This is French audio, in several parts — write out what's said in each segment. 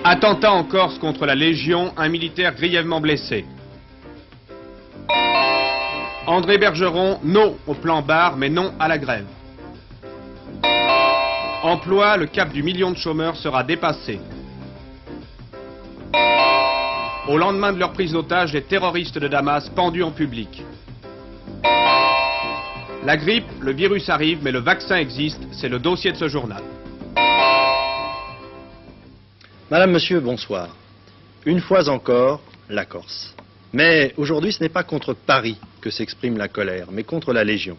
Attentat en Corse contre la Légion, un militaire grièvement blessé. André Bergeron, non au plan Barre, mais non à la grève. Emploi, le cap du million de chômeurs sera dépassé. Au lendemain de leur prise d'otage, les terroristes de Damas pendus en public. La grippe, le virus arrive, mais le vaccin existe, c'est le dossier de ce journal. Madame, Monsieur, bonsoir. Une fois encore, la Corse. Mais aujourd'hui, ce n'est pas contre Paris que s'exprime la colère, mais contre la Légion.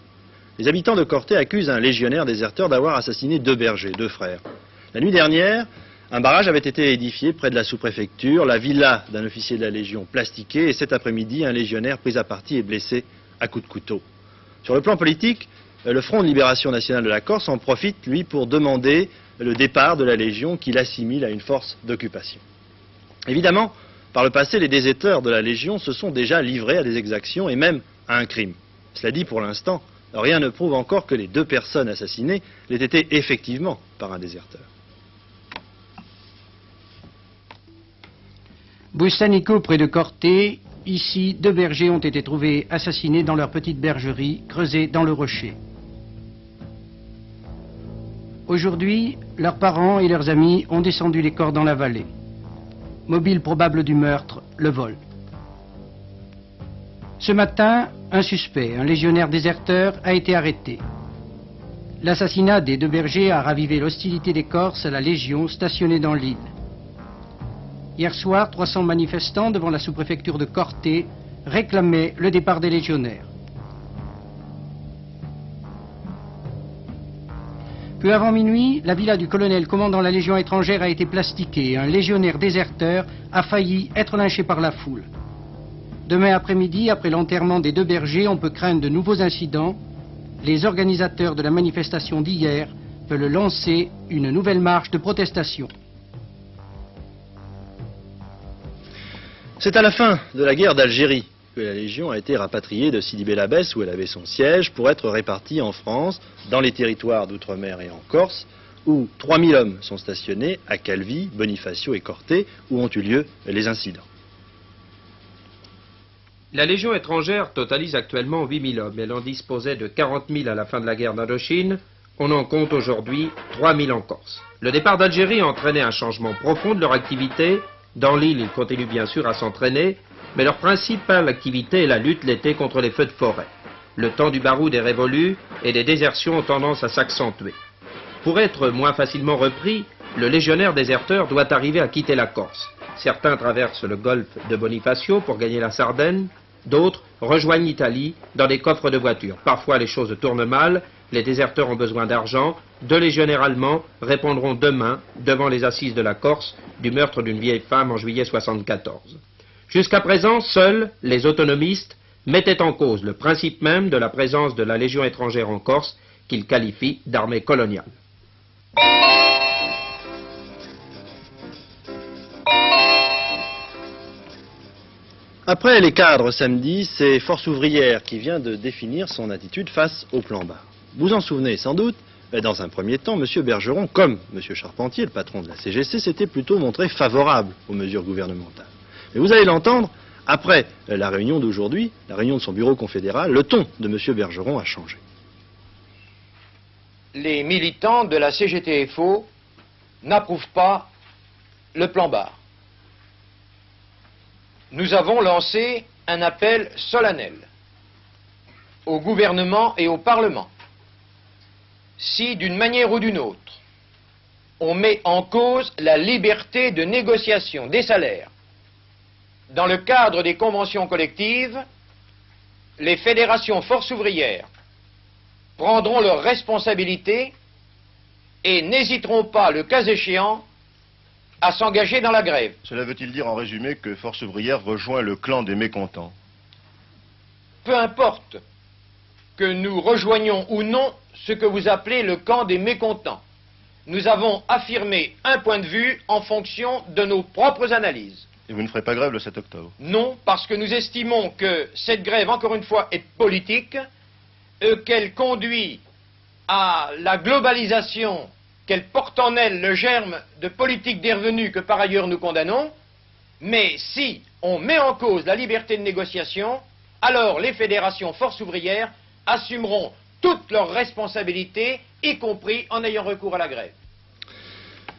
Les habitants de Corté accusent un légionnaire déserteur d'avoir assassiné 2 bergers, 2 frères. La nuit dernière, un barrage avait été édifié près de la sous-préfecture, la villa d'un officier de la Légion plastiquée, et cet après-midi, un légionnaire pris à partie et blessé à coups de couteau. Sur le plan politique, le Front de Libération Nationale de la Corse en profite, lui, pour demander le départ de la Légion qu'il assimile à une force d'occupation. Évidemment, par le passé, les déserteurs de la Légion se sont déjà livrés à des exactions et même à un crime. Cela dit, pour l'instant, rien ne prouve encore que les 2 personnes assassinées l'aient été effectivement par un déserteur. Bustanico, près de Corté, ici, 2 bergers ont été trouvés assassinés dans leur petite bergerie, creusée dans le rocher. Aujourd'hui, leurs parents et leurs amis ont descendu les corps dans la vallée. Mobile probable du meurtre, le vol. Ce matin, un suspect, un légionnaire déserteur, a été arrêté. L'assassinat des 2 bergers a ravivé l'hostilité des Corses à la Légion stationnée dans l'île. Hier soir, 300 manifestants devant la sous-préfecture de Corté réclamaient le départ des légionnaires. Peu avant minuit, la villa du colonel commandant la Légion étrangère a été plastiquée. Un légionnaire déserteur a failli être lynché par la foule. Demain après-midi, après l'enterrement des 2 bergers, on peut craindre de nouveaux incidents. Les organisateurs de la manifestation d'hier veulent lancer une nouvelle marche de protestation. C'est à la fin de la guerre d'Algérie que la Légion a été rapatriée de Sidi Bel Abbès, où elle avait son siège, pour être répartie en France, dans les territoires d'outre-mer et en Corse, où 3000 hommes sont stationnés à Calvi, Bonifacio et Corté, où ont eu lieu les incidents. La Légion étrangère totalise actuellement 8000 hommes. Elle en disposait de 40 000 à la fin de la guerre d'Indochine. On en compte aujourd'hui 3000 en Corse. Le départ d'Algérie a entraîné un changement profond de leur activité. Dans l'île, ils continuent bien sûr à s'entraîner, mais leur principale activité est la lutte l'été contre les feux de forêt. Le temps du baroud est révolu et les désertions ont tendance à s'accentuer. Pour être moins facilement repris, le légionnaire déserteur doit arriver à quitter la Corse. Certains traversent le golfe de Bonifacio pour gagner la Sardaigne, d'autres rejoignent l'Italie dans des coffres de voitures. Parfois les choses tournent mal, les déserteurs ont besoin d'argent. 2 légionnaires allemands répondront demain devant les assises de la Corse du meurtre d'une vieille femme en juillet 1974. Jusqu'à présent, seuls les autonomistes mettaient en cause le principe même de la présence de la Légion étrangère en Corse, qu'ils qualifient d'armée coloniale. Après les cadres samedi, c'est Force ouvrière qui vient de définir son attitude face au plan Barre. Vous en souvenez sans doute, dans un premier temps, M. Bergeron, comme M. Charpentier, le patron de la CGC, s'était plutôt montré favorable aux mesures gouvernementales. Mais vous allez l'entendre, après la réunion d'aujourd'hui, la réunion de son bureau confédéral, le ton de M. Bergeron a changé. Les militants de la CGT-FO n'approuvent pas le plan Barre. Nous avons lancé un appel solennel au gouvernement et au Parlement. Si, d'une manière ou d'une autre, on met en cause la liberté de négociation des salaires dans le cadre des conventions collectives, les fédérations forces ouvrières prendront leurs responsabilités et n'hésiteront pas, le cas échéant, à s'engager dans la grève. Cela veut-il dire en résumé que Force ouvrière rejoint le clan des mécontents? Peu importe que nous rejoignions ou non ce que vous appelez le camp des mécontents. Nous avons affirmé un point de vue en fonction de nos propres analyses. Et vous ne ferez pas grève le 7 octobre? Non, parce que nous estimons que cette grève, encore une fois, est politique, qu'elle conduit à la globalisation qu'elle porte en elle le germe de politique des revenus que par ailleurs nous condamnons, mais si on met en cause la liberté de négociation, alors les fédérations forces ouvrières assumeront toutes leurs responsabilités, y compris en ayant recours à la grève.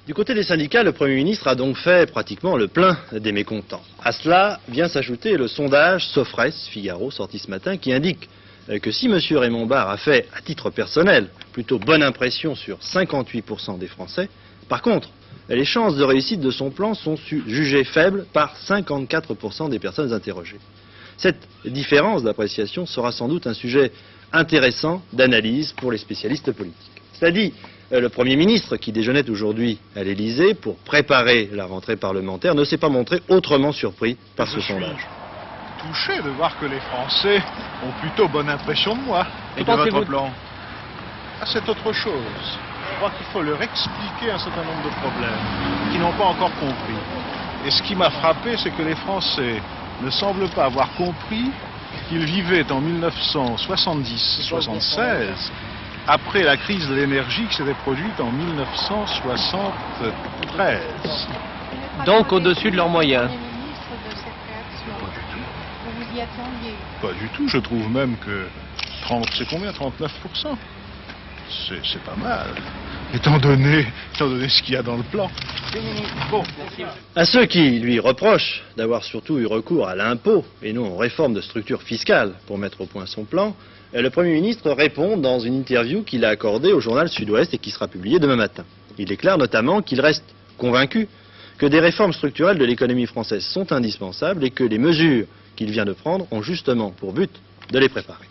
Du côté des syndicats, le Premier ministre a donc fait pratiquement le plein des mécontents. À cela vient s'ajouter le sondage Sofres Figaro sorti ce matin qui indique que si M. Raymond Barre a fait, à titre personnel, plutôt bonne impression sur 58% des Français, par contre, les chances de réussite de son plan sont jugées faibles par 54% des personnes interrogées. Cette différence d'appréciation sera sans doute un sujet intéressant d'analyse pour les spécialistes politiques. C'est-à-dire, le Premier ministre, qui déjeunait aujourd'hui à l'Élysée pour préparer la rentrée parlementaire, ne s'est pas montré autrement surpris par ce sondage. Touché de voir que les Français ont plutôt bonne impression de moi et de votre plan. Ah, c'est autre chose. Je crois qu'il faut leur expliquer un certain nombre de problèmes qu'ils n'ont pas encore compris. Et ce qui m'a frappé, c'est que les Français ne semblent pas avoir compris qu'ils vivaient en 1970-76 après la crise de l'énergie qui s'était produite en 1973. Donc au-dessus de leurs moyens. Pas du tout, je trouve même que 30, c'est combien? 39%. C'est pas mal, étant donné ce qu'il y a dans le plan. Bon. À ceux qui lui reprochent d'avoir surtout eu recours à l'impôt et non aux réformes de structure fiscale pour mettre au point son plan, le Premier ministre répond dans une interview qu'il a accordée au journal Sud-Ouest et qui sera publiée demain matin. Il déclare notamment qu'il reste convaincu que des réformes structurelles de l'économie française sont indispensables et que les mesures qu'il vient de prendre ont justement pour but de les préparer.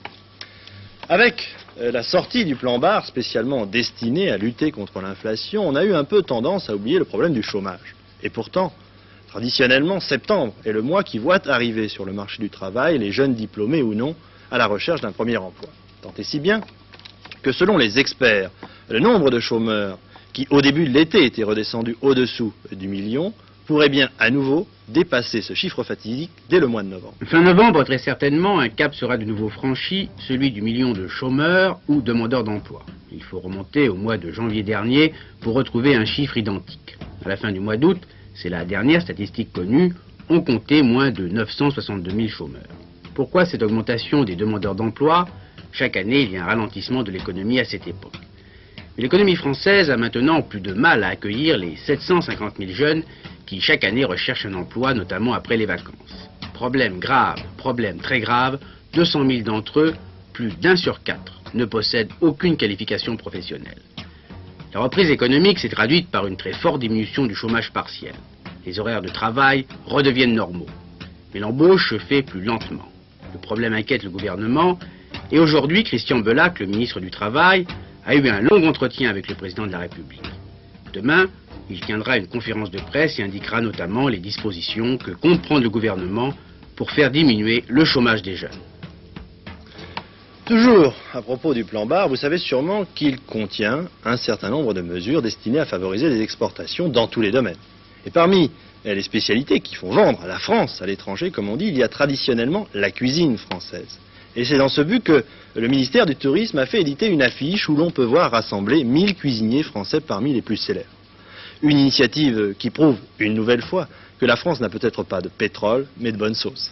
Avec la sortie du plan Barre, spécialement destiné à lutter contre l'inflation, on a eu un peu tendance à oublier le problème du chômage. Et pourtant, traditionnellement, septembre est le mois qui voit arriver sur le marché du travail les jeunes diplômés ou non à la recherche d'un premier emploi. Tant et si bien que selon les experts, le nombre de chômeurs qui au début de l'été était redescendu au-dessous du million pourrait bien à nouveau dépasser ce chiffre fatidique dès le mois de novembre. Fin novembre, très certainement, un cap sera de nouveau franchi, celui du million de chômeurs ou demandeurs d'emploi. Il faut remonter au mois de janvier dernier pour retrouver un chiffre identique. À la fin du mois d'août, c'est la dernière statistique connue, on comptait moins de 962 000 chômeurs. Pourquoi cette augmentation des demandeurs d'emploi? Chaque année, il y a un ralentissement de l'économie à cette époque. Mais l'économie française a maintenant plus de mal à accueillir les 750 000 jeunes qui chaque année recherchent un emploi, notamment après les vacances. Problème grave, problème très grave, 200 000 d'entre eux, plus d'1 sur 4, ne possèdent aucune qualification professionnelle. La reprise économique s'est traduite par une très forte diminution du chômage partiel. Les horaires de travail redeviennent normaux. Mais l'embauche se fait plus lentement. Le problème inquiète le gouvernement et aujourd'hui, Christian Belac, le ministre du Travail, a eu un long entretien avec le président de la République. Demain, il tiendra une conférence de presse et indiquera notamment les dispositions que compte prendre le gouvernement pour faire diminuer le chômage des jeunes. Toujours à propos du plan Barre, vous savez sûrement qu'il contient un certain nombre de mesures destinées à favoriser les exportations dans tous les domaines. Et parmi les spécialités qui font vendre la France à l'étranger, comme on dit, il y a traditionnellement la cuisine française. Et c'est dans ce but que le ministère du Tourisme a fait éditer une affiche où l'on peut voir rassembler 1000 cuisiniers français parmi les plus célèbres. Une initiative qui prouve, une nouvelle fois, que la France n'a peut-être pas de pétrole, mais de bonne sauce.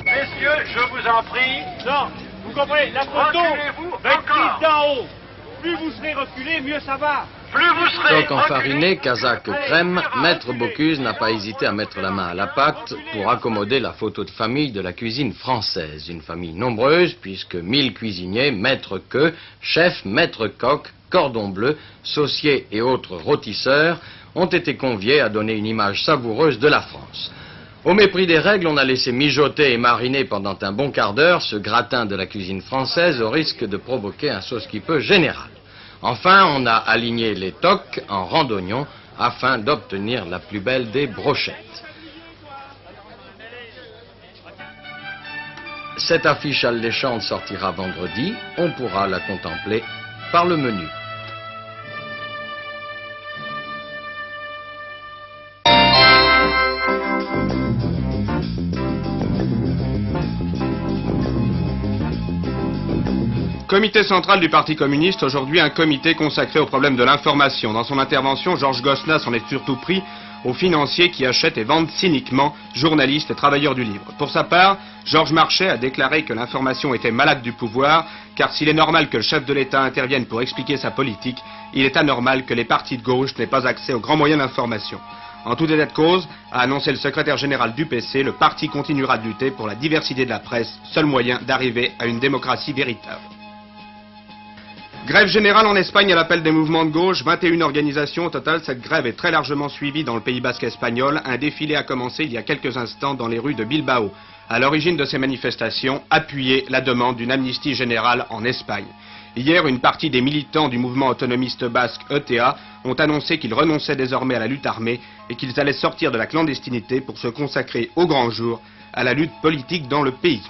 Messieurs, je vous en prie. Non, vous comprenez, la photo va être prise d'en haut. Plus vous serez reculé, mieux ça va. Plus vous serez Donc enfariné, casaque, crème, Maître Bocuse n'a pas hésité à mettre la main à la pâte pour accommoder la photo de famille de la cuisine française. Une famille nombreuse puisque 1000 cuisiniers, maître queue, chef, maître coq, cordon bleu, sauciers et autres rôtisseurs ont été conviés à donner une image savoureuse de la France. Au mépris des règles, on a laissé mijoter et mariner pendant un bon quart d'heure ce gratin de la cuisine française au risque de provoquer un sauce qui peut général. Enfin, on a aligné les toques en rang d'oignons afin d'obtenir la plus belle des brochettes. Cette affiche alléchante sortira vendredi. On pourra la contempler par le menu. Comité central du Parti communiste, aujourd'hui un comité consacré au problème de l'information. Dans son intervention, Georges Gosnas en est surtout pris aux financiers qui achètent et vendent cyniquement journalistes et travailleurs du livre. Pour sa part, Georges Marchais a déclaré que l'information était malade du pouvoir, car s'il est normal que le chef de l'État intervienne pour expliquer sa politique, il est anormal que les partis de gauche n'aient pas accès aux grands moyens d'information. En tout état de cause, a annoncé le secrétaire général du PC, le parti continuera de lutter pour la diversité de la presse, seul moyen d'arriver à une démocratie véritable. Grève générale en Espagne à l'appel des mouvements de gauche, 21 organisations au total. Cette grève est très largement suivie dans le Pays basque espagnol. Un défilé a commencé il y a quelques instants dans les rues de Bilbao. À l'origine de ces manifestations, appuyer la demande d'une amnistie générale en Espagne. Hier, une partie des militants du mouvement autonomiste basque ETA ont annoncé qu'ils renonçaient désormais à la lutte armée et qu'ils allaient sortir de la clandestinité pour se consacrer au grand jour à la lutte politique dans le pays.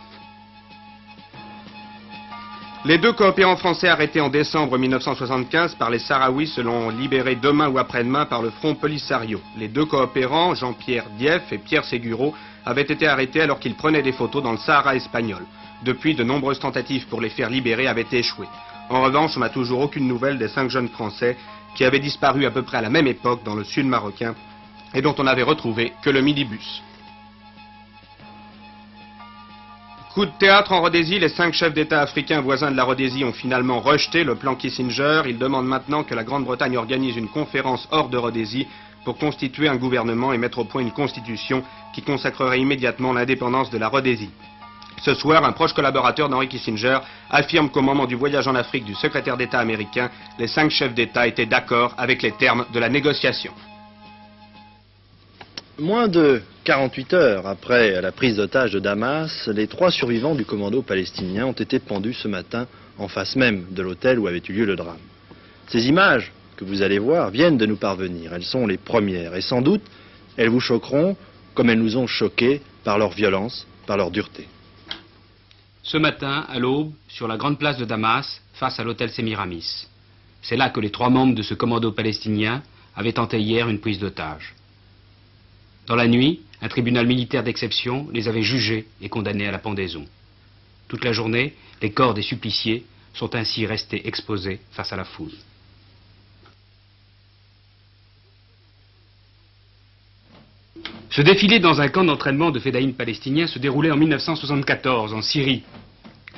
Les deux coopérants français arrêtés en décembre 1975 par les Sahraouis seront libérés demain ou après-demain par le Front Polisario. Les deux coopérants, Jean-Pierre Dieff et Pierre Séguraud, avaient été arrêtés alors qu'ils prenaient des photos dans le Sahara espagnol. Depuis, de nombreuses tentatives pour les faire libérer avaient échoué. En revanche, on n'a toujours aucune nouvelle des 5 jeunes Français qui avaient disparu à peu près à la même époque dans le sud marocain et dont on n'avait retrouvé que le minibus. Coup de théâtre en Rhodésie, les 5 chefs d'État africains voisins de la Rhodésie ont finalement rejeté le plan Kissinger. Ils demandent maintenant que la Grande-Bretagne organise une conférence hors de Rhodésie pour constituer un gouvernement et mettre au point une constitution qui consacrerait immédiatement l'indépendance de la Rhodésie. Ce soir, un proche collaborateur d'Henry Kissinger affirme qu'au moment du voyage en Afrique du secrétaire d'État américain, les 5 chefs d'État étaient d'accord avec les termes de la négociation. Moins de 48 heures après la prise d'otage de Damas, les 3 survivants du commando palestinien ont été pendus ce matin en face même de l'hôtel où avait eu lieu le drame. Ces images que vous allez voir viennent de nous parvenir. Elles sont les premières et sans doute elles vous choqueront comme elles nous ont choqués par leur violence, par leur dureté. Ce matin, à l'aube, sur la grande place de Damas, face à l'hôtel Semiramis. C'est là que les 3 membres de ce commando palestinien avaient tenté hier une prise d'otage. Dans la nuit, un tribunal militaire d'exception les avait jugés et condamnés à la pendaison. Toute la journée, les corps des suppliciés sont ainsi restés exposés face à la foule. Ce défilé dans un camp d'entraînement de fédayines palestiniens se déroulait en 1974, en Syrie.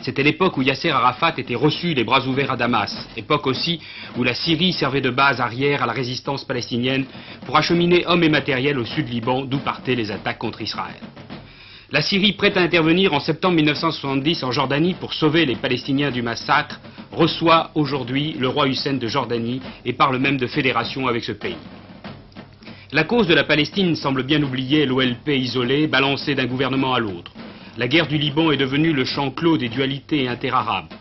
C'était l'époque où Yasser Arafat était reçu les bras ouverts à Damas, époque aussi où la Syrie servait de base arrière à la résistance palestinienne pour acheminer hommes et matériel au sud Liban, d'où partaient les attaques contre Israël. La Syrie, prête à intervenir en septembre 1970 en Jordanie pour sauver les Palestiniens du massacre, reçoit aujourd'hui le roi Hussein de Jordanie et parle même de fédération avec ce pays. La cause de la Palestine semble bien oublier l'OLP isolé, balancé d'un gouvernement à l'autre. La guerre du Liban est devenue le champ clos des dualités interarabes.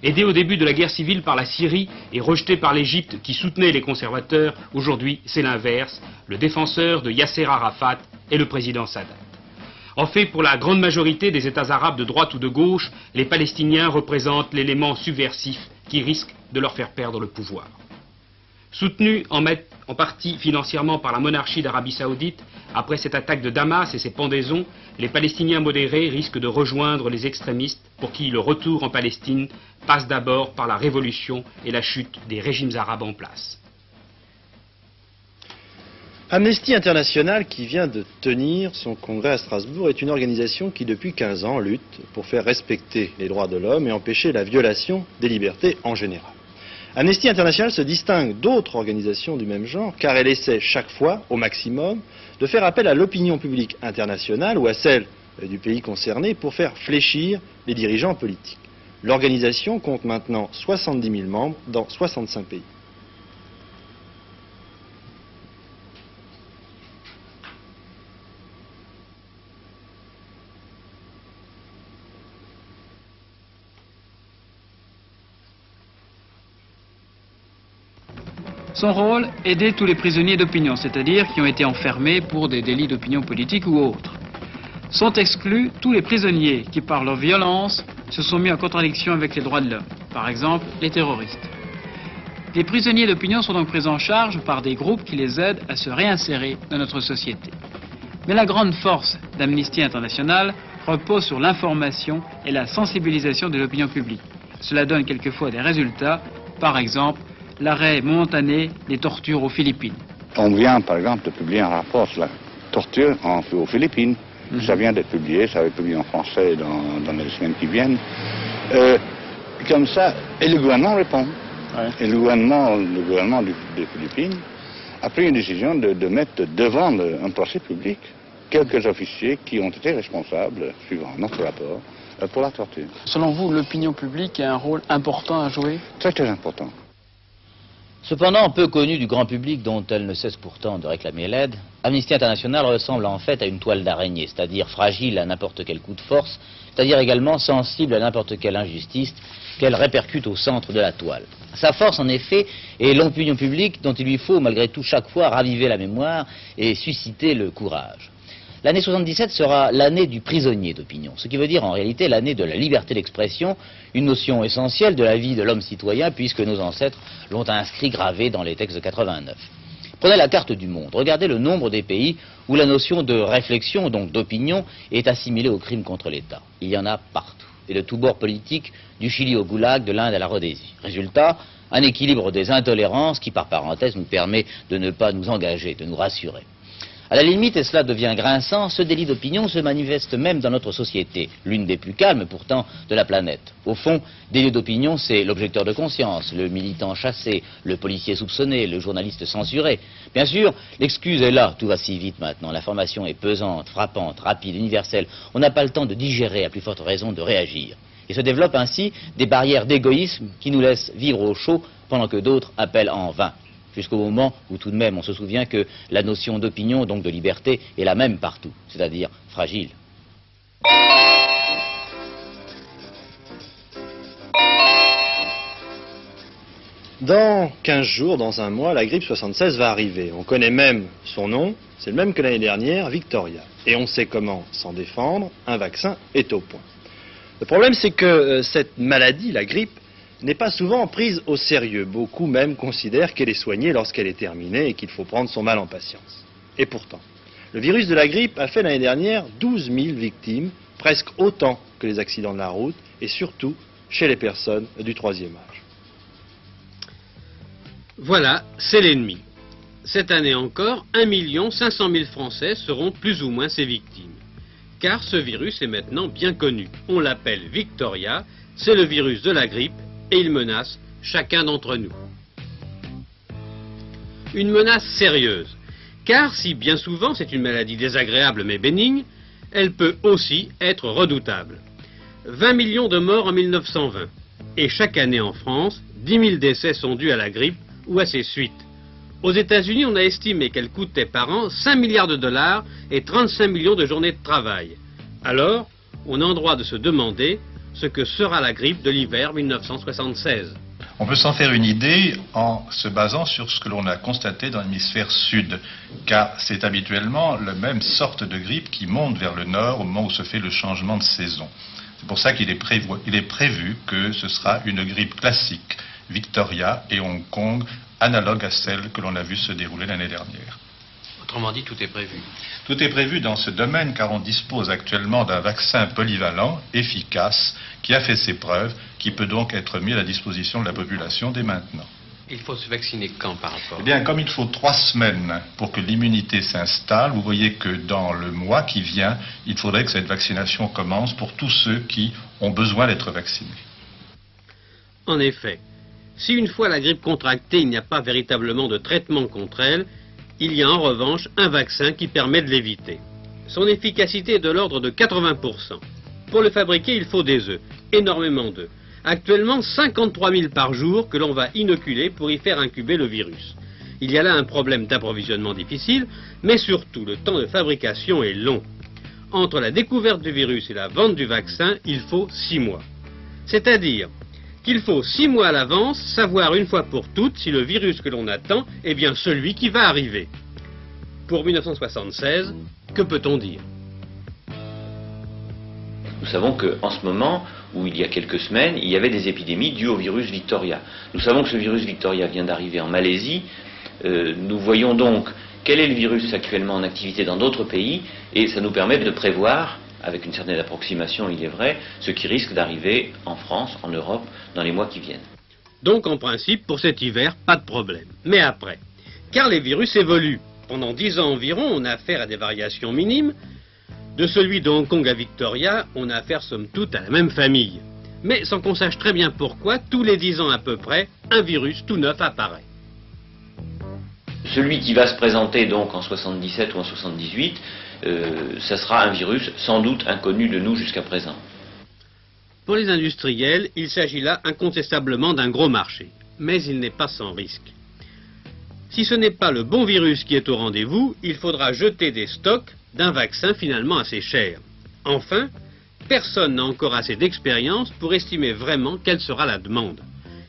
Aidé au début de la guerre civile par la Syrie et rejeté par l'Égypte qui soutenait les conservateurs, aujourd'hui c'est l'inverse, le défenseur de Yasser Arafat et le président Sadat. En fait, pour la grande majorité des États arabes de droite ou de gauche, les Palestiniens représentent l'élément subversif qui risque de leur faire perdre le pouvoir. Soutenus en partie financièrement par la monarchie d'Arabie Saoudite, après cette attaque de Damas et ses pendaisons, les Palestiniens modérés risquent de rejoindre les extrémistes pour qui le retour en Palestine passe d'abord par la révolution et la chute des régimes arabes en place. Amnesty International, qui vient de tenir son congrès à Strasbourg, est une organisation qui depuis 15 ans lutte pour faire respecter les droits de l'homme et empêcher la violation des libertés en général. Amnesty International se distingue d'autres organisations du même genre car elle essaie chaque fois, au maximum, de faire appel à l'opinion publique internationale ou à celle du pays concerné pour faire fléchir les dirigeants politiques. L'organisation compte maintenant 70 000 membres dans 65 pays. Son rôle, aider tous les prisonniers d'opinion, c'est-à-dire qui ont été enfermés pour des délits d'opinion politique ou autres. Sont exclus tous les prisonniers qui, par leur violence, se sont mis en contradiction avec les droits de l'homme, par exemple les terroristes. Les prisonniers d'opinion sont donc pris en charge par des groupes qui les aident à se réinsérer dans notre société. Mais la grande force d'Amnesty International repose sur l'information et la sensibilisation de l'opinion publique. cela donne quelquefois des résultats. Par exemple, l'arrêt momentané des tortures aux Philippines. On vient par exemple de publier un rapport sur la torture aux Philippines. Ça vient d'être publié, ça va être publié en français dans les semaines qui viennent. Comme ça, et le gouvernement répond. Ouais. Et le gouvernement des Philippines a pris une décision de mettre devant un procès public quelques officiers qui ont été responsables, suivant notre rapport, pour la torture. Selon vous, l'opinion publique a un rôle important à jouer? Très très important. Cependant, peu connue du grand public dont elle ne cesse pourtant de réclamer l'aide, Amnesty International ressemble en fait à une toile d'araignée, c'est-à-dire fragile à n'importe quel coup de force, c'est-à-dire également sensible à n'importe quelle injustice qu'elle répercute au centre de la toile. Sa force, en effet, est l'opinion publique dont il lui faut, malgré tout, chaque fois raviver la mémoire et susciter le courage. L'année 77 sera l'année du prisonnier d'opinion, ce qui veut dire en réalité l'année de la liberté d'expression, une notion essentielle de la vie de l'homme citoyen puisque nos ancêtres l'ont inscrit gravé dans les textes de 89. Prenez la carte du monde, regardez le nombre des pays où la notion de réflexion, donc d'opinion, est assimilée au crime contre l'État. Il y en a partout, et de tous bords politiques, du Chili au Goulag, de l'Inde à la Rhodésie. Résultat, un équilibre des intolérances qui, par parenthèse, nous permet de ne pas nous engager, de nous rassurer. À la limite, et cela devient grinçant, ce délit d'opinion se manifeste même dans notre société, l'une des plus calmes pourtant de la planète. Au fond, délit d'opinion, c'est l'objecteur de conscience, le militant chassé, le policier soupçonné, le journaliste censuré. Bien sûr, l'excuse est là, tout va si vite maintenant, l'information est pesante, frappante, rapide, universelle, on n'a pas le temps de digérer, à plus forte raison de réagir. Et se développent ainsi des barrières d'égoïsme qui nous laissent vivre au chaud pendant que d'autres appellent en vain. Jusqu'au moment où tout de même on se souvient que la notion d'opinion, donc de liberté, est la même partout, c'est-à-dire fragile. Dans 15 jours, dans un mois, la grippe 76 va arriver. On connaît même son nom, c'est le même que l'année dernière, Victoria. Et on sait comment s'en défendre, un vaccin est au point. Le problème, c'est que cette maladie, la grippe, n'est pas souvent prise au sérieux. Beaucoup même considèrent qu'elle est soignée lorsqu'elle est terminée et qu'il faut prendre son mal en patience. Et pourtant, le virus de la grippe a fait l'année dernière 12 000 victimes, presque autant que les accidents de la route, et surtout chez les personnes du troisième âge. Voilà, c'est l'ennemi. Cette année encore, 1 500 000 Français seront plus ou moins ses victimes. Car ce virus est maintenant bien connu. On l'appelle Victoria, c'est le virus de la grippe, et il menace chacun d'entre nous. Une menace sérieuse, car si bien souvent c'est une maladie désagréable mais bénigne, elle peut aussi être redoutable. 20 millions de morts en 1920, et chaque année en France, 10 000 décès sont dus à la grippe ou à ses suites. Aux États-Unis, on a estimé qu'elle coûtait par an 5 milliards de dollars et 35 millions de journées de travail. Alors, on a en droit de se demander ce que sera la grippe de l'hiver 1976. On peut s'en faire une idée en se basant sur ce que l'on a constaté dans l'hémisphère sud, car c'est habituellement la même sorte de grippe qui monte vers le nord au moment où se fait le changement de saison. C'est pour ça qu'il est prévu que ce sera une grippe classique, Victoria et Hong Kong, analogue à celle que l'on a vue se dérouler l'année dernière. Autrement dit, tout est prévu. Tout est prévu dans ce domaine car on dispose actuellement d'un vaccin polyvalent, efficace, qui a fait ses preuves, qui peut donc être mis à la disposition de la population dès maintenant. Il faut se vacciner quand par rapport? Eh bien, comme il faut 3 semaines pour que l'immunité s'installe, vous voyez que dans le mois qui vient, il faudrait que cette vaccination commence pour tous ceux qui ont besoin d'être vaccinés. En effet, si une fois la grippe contractée, il n'y a pas véritablement de traitement contre elle, il y a en revanche un vaccin qui permet de l'éviter. Son efficacité est de l'ordre de 80%. Pour le fabriquer, il faut des œufs, énormément d'œufs. Actuellement, 53 000 par jour que l'on va inoculer pour y faire incuber le virus. Il y a là un problème d'approvisionnement difficile, mais surtout le temps de fabrication est long. Entre la découverte du virus et la vente du vaccin, il faut 6 mois. C'est-à-dire qu'il faut 6 mois à l'avance savoir une fois pour toutes si le virus que l'on attend est bien celui qui va arriver. Pour 1976, que peut-on dire? Nous savons qu'en ce moment, où il y a quelques semaines, il y avait des épidémies dues au virus Victoria. Nous savons que ce virus Victoria vient d'arriver en Malaisie. Nous voyons donc quel est le virus actuellement en activité dans d'autres pays, et ça nous permet de prévoir avec une certaine approximation, il est vrai, ce qui risque d'arriver en France, en Europe, dans les mois qui viennent. Donc en principe, pour cet hiver, pas de problème. Mais après, car les virus évoluent. Pendant 10 ans environ, on a affaire à des variations minimes. De celui de Hong Kong à Victoria, on a affaire somme toute à la même famille. Mais sans qu'on sache très bien pourquoi, tous les 10 ans à peu près, un virus tout neuf apparaît. Celui qui va se présenter donc en 77 ou en 78, ça sera un virus sans doute inconnu de nous jusqu'à présent. Pour les industriels, il s'agit là incontestablement d'un gros marché. Mais il n'est pas sans risque. Si ce n'est pas le bon virus qui est au rendez-vous, il faudra jeter des stocks d'un vaccin finalement assez cher. Enfin, personne n'a encore assez d'expérience pour estimer vraiment quelle sera la demande.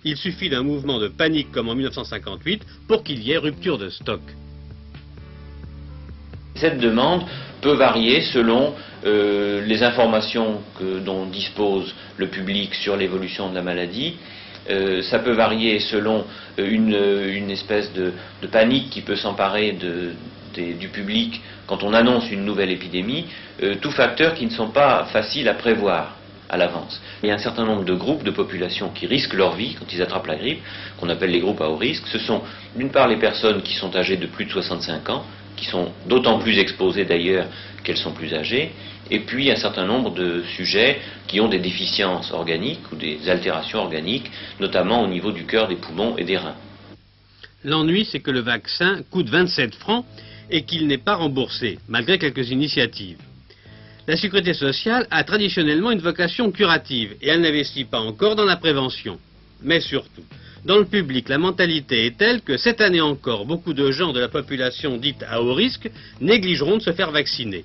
Il suffit d'un mouvement de panique comme en 1958 pour qu'il y ait rupture de stock. Cette demande peut varier selon les informations dont dispose le public sur l'évolution de la maladie. Ça peut varier selon une espèce de panique qui peut s'emparer du public quand on annonce une nouvelle épidémie, tous facteurs qui ne sont pas faciles à prévoir à l'avance. Il y a un certain nombre de groupes de population qui risquent leur vie quand ils attrapent la grippe, qu'on appelle les groupes à haut risque. Ce sont d'une part les personnes qui sont âgées de plus de 65 ans, qui sont d'autant plus exposées d'ailleurs qu'elles sont plus âgées, et puis un certain nombre de sujets qui ont des déficiences organiques ou des altérations organiques, notamment au niveau du cœur, des poumons et des reins. L'ennui, c'est que le vaccin coûte 27 francs et qu'il n'est pas remboursé, malgré quelques initiatives. La sécurité sociale a traditionnellement une vocation curative et elle n'investit pas encore dans la prévention. Mais surtout, dans le public, la mentalité est telle que cette année encore, beaucoup de gens de la population dite à haut risque négligeront de se faire vacciner.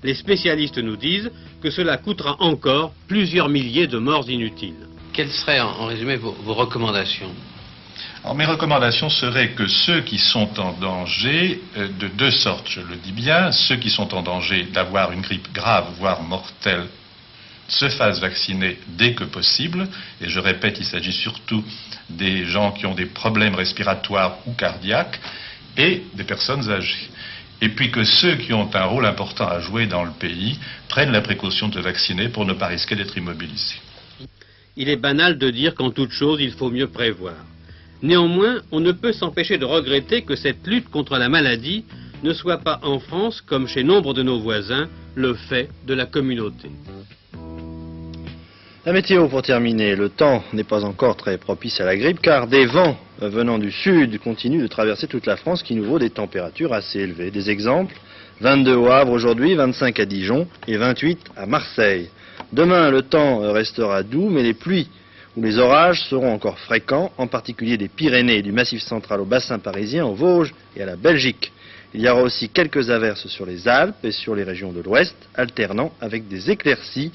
Les spécialistes nous disent que cela coûtera encore plusieurs milliers de morts inutiles. Quelles seraient, en résumé, vos recommandations ? Alors, mes recommandations seraient que ceux qui sont en danger, de deux sortes, je le dis bien, ceux qui sont en danger d'avoir une grippe grave, voire mortelle, se fassent vacciner dès que possible. Et je répète, il s'agit surtout des gens qui ont des problèmes respiratoires ou cardiaques et des personnes âgées. Et puis que ceux qui ont un rôle important à jouer dans le pays prennent la précaution de se vacciner pour ne pas risquer d'être immobilisés. Il est banal de dire qu'en toute chose, il faut mieux prévoir. Néanmoins, on ne peut s'empêcher de regretter que cette lutte contre la maladie ne soit pas en France, comme chez nombre de nos voisins, le fait de la communauté. La météo pour terminer, le temps n'est pas encore très propice à la grippe car des vents venant du sud continuent de traverser toute la France qui nous vaut des températures assez élevées. Des exemples, 22 au Havre aujourd'hui, 25 à Dijon et 28 à Marseille. Demain, le temps restera doux mais les pluies ou les orages seront encore fréquents, en particulier des Pyrénées et du Massif central au bassin parisien, aux Vosges et à la Belgique. Il y aura aussi quelques averses sur les Alpes et sur les régions de l'Ouest, alternant avec des éclaircies.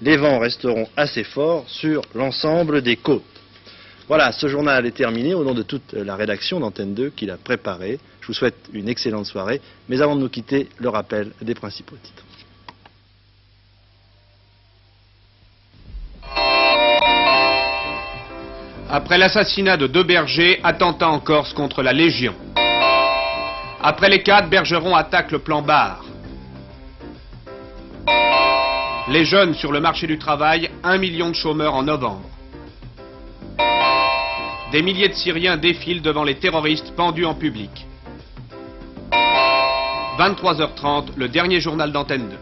Les vents resteront assez forts sur l'ensemble des côtes. Voilà, ce journal est terminé au nom de toute la rédaction d'Antenne 2 qui l'a préparé. Je vous souhaite une excellente soirée, mais avant de nous quitter, le rappel des principaux titres. Après l'assassinat de 2 bergers, attentat en Corse contre la Légion. Après les 4, Bergeron attaque le plan Barre. Les jeunes sur le marché du travail, 1 million de chômeurs en novembre. Des milliers de Syriens défilent devant les terroristes pendus en public. 23h30, le dernier journal d'Antenne 2.